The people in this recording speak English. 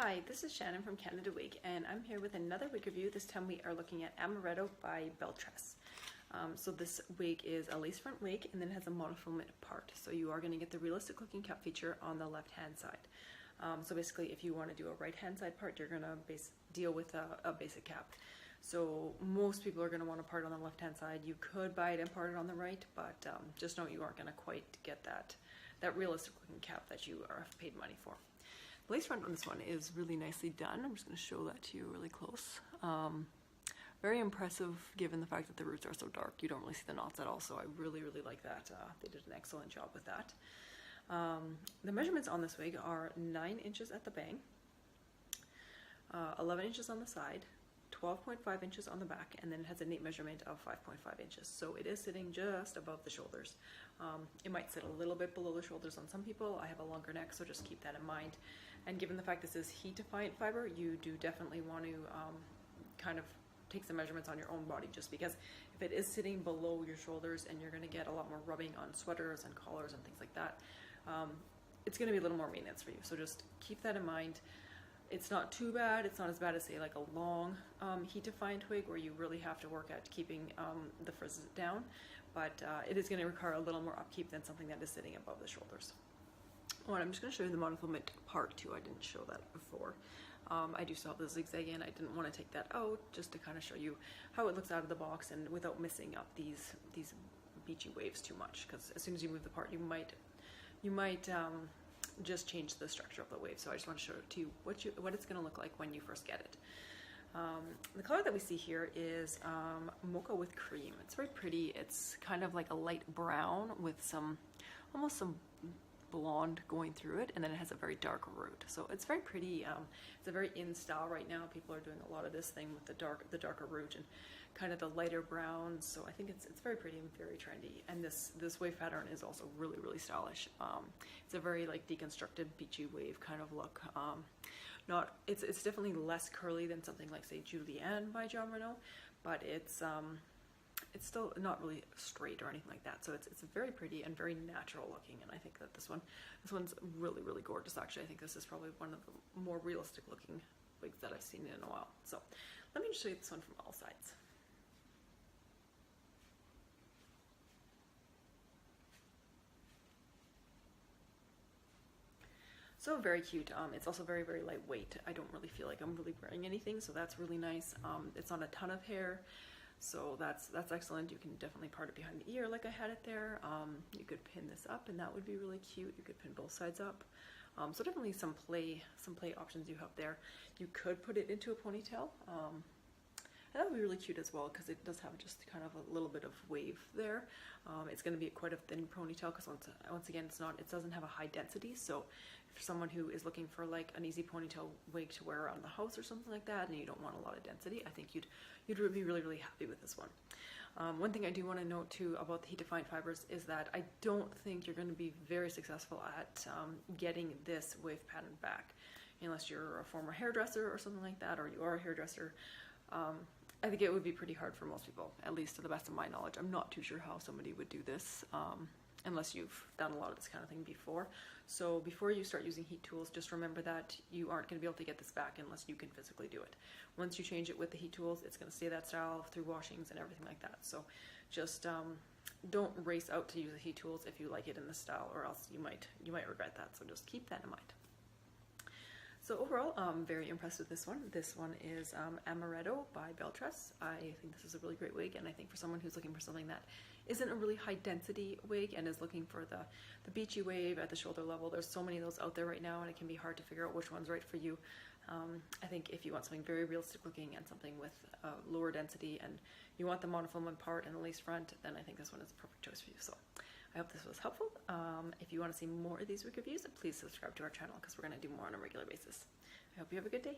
Hi, this is Shannon from Canada Wig, and I'm here with another wig review. This time we are looking at Amaretto by BelleTress. So this wig is a lace front wig, and then it has a monofilament part. So you are going to get the realistic looking cap feature on the left hand side. So basically, if you want to do a right hand side part, you're going to deal with a basic cap. So most people are going to want a part on the left hand side. You could buy it and part it on the right, but just know you aren't going to quite get that realistic looking cap that you are paid money for. The lace front on this one is really nicely done. I'm just going to show that to you really close. Very impressive given the fact that the roots are so dark. You don't really see the knots at all, so I really like that. They did an excellent job with that. The measurements on this wig are 9 inches at the bang, 11 inches on the side, 12.5 inches on the back, and then it has a nape measurement of 5.5 inches. So it is sitting just above the shoulders. It might sit a little bit below the shoulders on some people. I have a longer neck, so just keep that in mind. And given the fact this is heat-defiant fiber, you do definitely want to kind of take some measurements on your own body, just because if it is sitting below your shoulders and you're going to get a lot more rubbing on sweaters and collars and things like that, it's going to be a little more maintenance for you. So just keep that in mind. It's not too bad. It's not as bad as, say, like a long heat-defiant wig where you really have to work at keeping the frizzes down, but it is going to require a little more upkeep than something that is sitting above the shoulders. Oh, and I'm just going to show you the monofilament part too. I didn't show that before. I do still have the zigzag in. I didn't want to take that out, just to kind of show you how it looks out of the box and without messing up these beachy waves too much, because as soon as you move the part, you might just change the structure of the wave. So I just want to show it to you what it's going to look like when you first get it. The color that we see here is Mocha with cream. It's very pretty. It's kind of like a light brown with almost some blonde going through it, and then it has a very dark root. So it's very pretty. It's a very in style right now. People are doing a lot of this thing with the darker root and kind of the lighter browns. So I think it's very pretty and very trendy. And this wave pattern is also really stylish. It's a very like deconstructed beachy wave kind of look. It's definitely less curly than something like, say, Julienne by John Renault, but it's still not really straight or anything like that. So it's very pretty and very natural looking, and I think that this one's really gorgeous. Actually, I think this is probably one of the more realistic looking wigs that I've seen in a while. So let me just show you this one from all sides. So very cute. It's also very lightweight. I don't really feel like I'm really wearing anything, so that's really nice. It's on a ton of hair, so that's excellent. You can definitely part it behind the ear like I had it there. You could pin this up, and that would be really cute. You could pin both sides up. So definitely some play options you have there. You could put it into a ponytail. And that would be really cute as well, because it does have just kind of a little bit of wave there. It's going to be quite a thin ponytail, because once again, it doesn't have a high density. So for someone who is looking for like an easy ponytail wig to wear around the house or something like that, and you don't want a lot of density, I think you'd be really happy with this one. One thing I do want to note too about the heat-defiant fibers is that I don't think you're going to be very successful at getting this wave pattern back, unless you're a former hairdresser or something like that, or you are a hairdresser. I think it would be pretty hard for most people, at least to the best of my knowledge. I'm not too sure how somebody would do this, unless you've done a lot of this kind of thing before. So before you start using heat tools, just remember that you aren't going to be able to get this back unless you can physically do it. Once you change it with the heat tools, it's going to stay that style through washings and everything like that. So just don't race out to use the heat tools if you like it in this style, or else you might regret that. So just keep that in mind. So overall, I'm very impressed with this one. This one is Amaretto by BelleTress. I think this is a really great wig, and I think for someone who's looking for something that isn't a really high density wig and is looking for the beachy wave at the shoulder level, there's so many of those out there right now, and it can be hard to figure out which one's right for you. I think if you want something very realistic looking and something with lower density, and you want the monofilament part and the lace front, then I think this one is a perfect choice for you. So I hope this was helpful. If you want to see more of these wig reviews, please subscribe to our channel, because we're going to do more on a regular basis. I hope you have a good day.